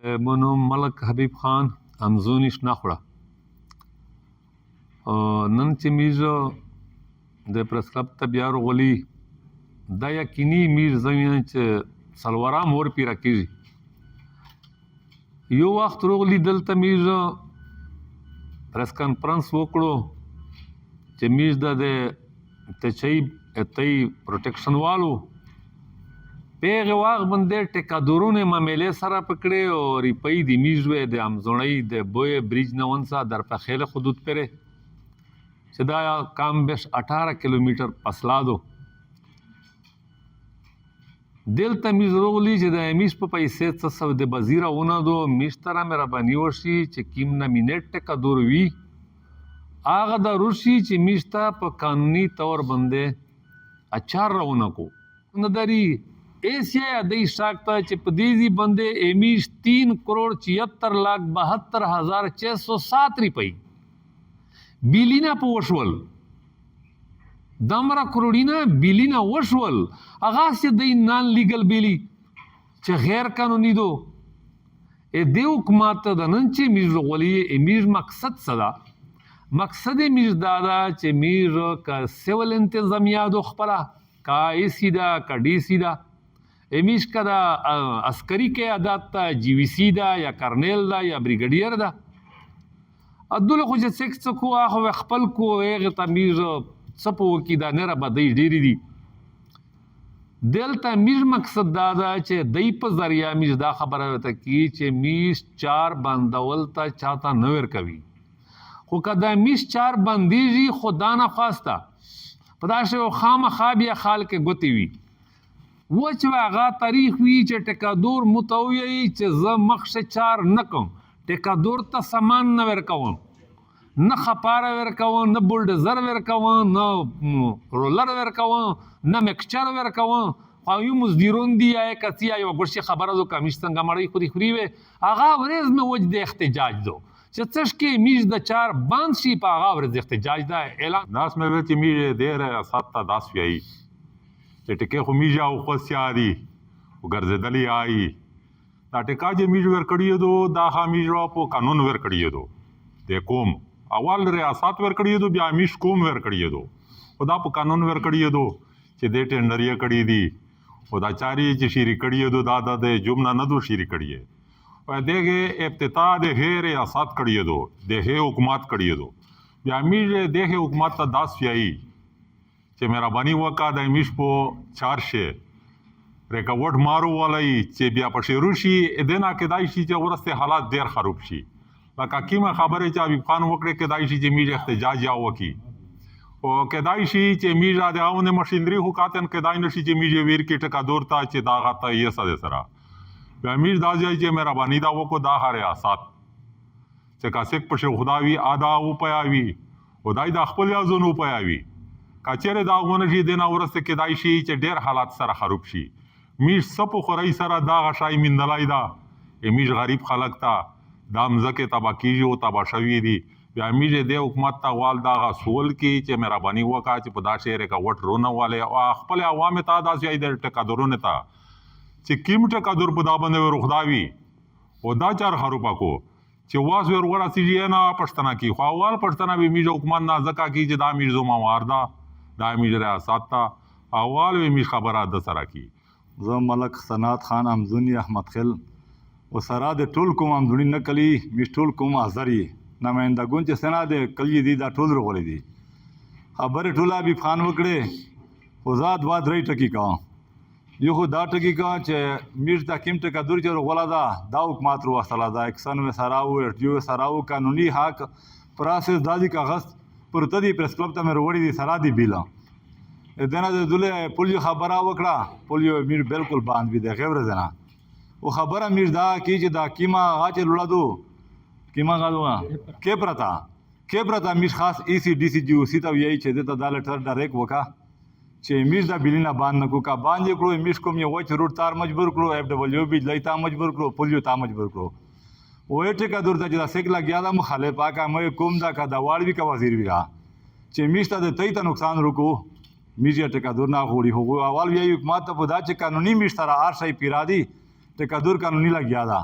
منو ملک حبیب خان همزونیش نخوړه نن چې میز د پریس کلب ته بیا راغلی دا یقیني میز زمینه چې سلوارام ور پیرا کیږي یو وخت راغلی دلته میز پریس کانفرنس وکړو چې میز د تچي اتي پروټیکشن والو پیغه واغ باندې ټیکادورونه معاملې سره پکړې او ریپای دی میزوې د امزونۍ د بوې بریج نه ونسا در په خېله حدود پره چې دا کام بش 18 کیلومتر فاصله دو دلته میز روغلی چې د میز په پیسې څه سو د بزیره ونه دو میشتره مې ربانی وشي چې کیم نامینټ ټیکادور وی هغه د روسي چې میشته په قانوني تور باندې اچار راونه کو نداري ایسیا د اشاکتا چې په دیزی بندے امیش 3,74,72,607 روپئی بیلینا په وشول دمرا کروڑینا بیلینا وشول اغاز چې د نان لیګل بیلی چې غیر قانوني دو د حکومت د نن چې میز غولي امیز مقصد صدا مقصد میز دادا چې میز کا سیول انتظامیه دو خپل کا ایسیدا کا ډی سیدا امیش کا دا عسکری کے عادت تا جی وی سی دا یا کرنیل دا یا بریگیډیر دا ادول خو چې سیکس کو هغه خپل کو هغه تمیز صپو کی دا نه را بدای ډیری دي دلته میز مقصد دا چې دای په ذریعہ میز دا خبره وته کی چې میز 4 بندول تا چاته نور کوي خو کدا میز 4 بندیږي خدا نه خواسته پداشه خامخا بیا خال کې ګوتی وی وچ واغا تاریخ وی چې ټیکادور متوی چې ز مخش 4 نکم ټیکادور ته سامان نه ورکوم نه خپاره ورکوم نه بولډزر ورکوم نه رولر ورکوم نه مکچر ورکوم خو یو مزدورون دی یا کتی یا ګورشي خبره دو کمیش څنګه مړی خوري خوري وي اغا ورز مې وجه د احتجاج دو چې څشکې میز د 4 باند شي په اغا ورز احتجاج دا اعلان ناس مې وی چې میز ډېر ساته داس وی چې ټکه خو میجا او خوسیاري وګرځدلی آئی دا ټکا چې میج ور کړی دو دا خامیج را په قانون ور کړی دو د کوم اول ریاست ور کړی دو بیا میش کوم ور کړی دو او دا په قانون ور کړی دو چې د ټینډر یې کړی دی او دا چاري چې شری کړی دو دا د جمله نه دو شری کړی او دغه ابتدا د غیر ریاست کړی دو د حکومت کړی دو بیا میج د حکومت ته داس وی چې مهرباني وکړه د میش په 4 شه ریکورډ مارو ولای چې بیا په شروشي ادنا کېدای شي چې ورسته حالات ډیر خراب شي لکه کیمه خبره چې حبیب خان وکړه کېدای شي چې میج احتجاج یا وکي او کېدای شي چې میج د اونه ماشينري حکاتن کېدای نشي چې میج ویر کې ټکا دور تا چې دا غته یې سره سره بیا میج دا ځای چې مهرباني دا وکړه دا ریاست چې کاسک په خداوي ادا او پیاوي او دای د خپل یازونو پیاوي کچره دا غونه چې دینه ورسته کېدای شي چې ډېر حالات سره خراب شي میش سپو خوري سره دا غشای مندلای دا میش غریب خلک تا دا مزکه تباکیږي او تباشوي دي بیا میش د حکومت ته وال دا غسول کی چې مهرباني وکړه چې په دا شهر کا وټ رونه والے او خپل عوام ته دا ځای د ټکادورونه تا چې کیم ټکادور په دا باندې روخداوي او دا چار خروپا کو چې واس ور ورا سي نه پښتنه کی خو اول پښتنه به میش حکومت نه ځکه کی چې دا میش زما واردا دا میج ریاست تا اول وی میش خبره د سره کی زه ملک سنات خان همزونی احمد خل او سره د ټول کوم همزونی نکلی میش ټول کوم حاضر نمائندګون چې سنا د کلی دی دا ټول رغولې دي خبره ټوله به خان وکړي او زاد واد ری ټکی کا یو خو دا ټکی کا چې میش دا کیم ټکا دور چې رغولا دا حکومت رو وصله دا 91 سراو ارتیو سراو قانوني حق پروسس دادی کاغذ پر تدی پریس کلب ته مې وروړي دي سره دی بیلا دنه د دوله پولیو خبره وکړه پولیو میر بالکل باند وی د غیر زنه او خبره میر دا کی چې دا کیما غاچ لړادو کیما غادو کې پرتا میر خاص ای سی ډی سی جی او سی ته وی چې د دا لټر ډایرک وکا چې میر دا بیلینا باند نکو کا باندې کړو میر کوم یو وچ روټ تار مجبور کړو اف ډبلیو بي لایتا مجبور کړو پولیو تا مجبور کړو وې ټکا دور ته چې سیک لګیا دا مخالف پاکه مې کوم دا کا دا واړوي کا وزیر ویرا چې میشته د تې ته نقصان رکو میجیا ټکا دور نه غوړي هو اول وی حکومت ته پدا چې قانوني میشتره ار شي پیرادي ټکا دور قانوني لګیا دا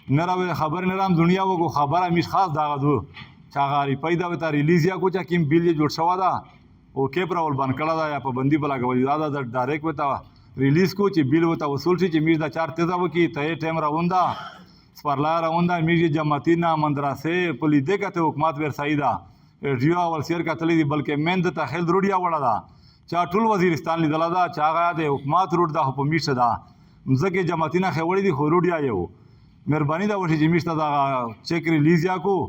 نراوی خبر نرام دنیا وګو خبره میش خاص داغه دو چاغاری پیدا وتا ریلیز یا کو چا کیم بیل جوړ شو دا او کیپرا ول بن کړه دا یا په بندي بلا غوړي دا د ډایرکټ وتا ریلیز کو چې بیل وتا وصول شي چې میش دا 4 تیزا وکي ته ټیم راوندا سپرلا راوندا میش جماعتینا مندرسه پلی دغه حکومت ور سایدا ریو اول سیر کتلې دی بلکې مند ته خل روډیا وړه دا چا ټول وزیرستان لیدل دا چاغه د حکومت روډ دا په میش دا مزګه جماعتینا خوړې دی خو روډیا یو مهرباني دا وشي چې میشته دا چیک ریلیز یا کو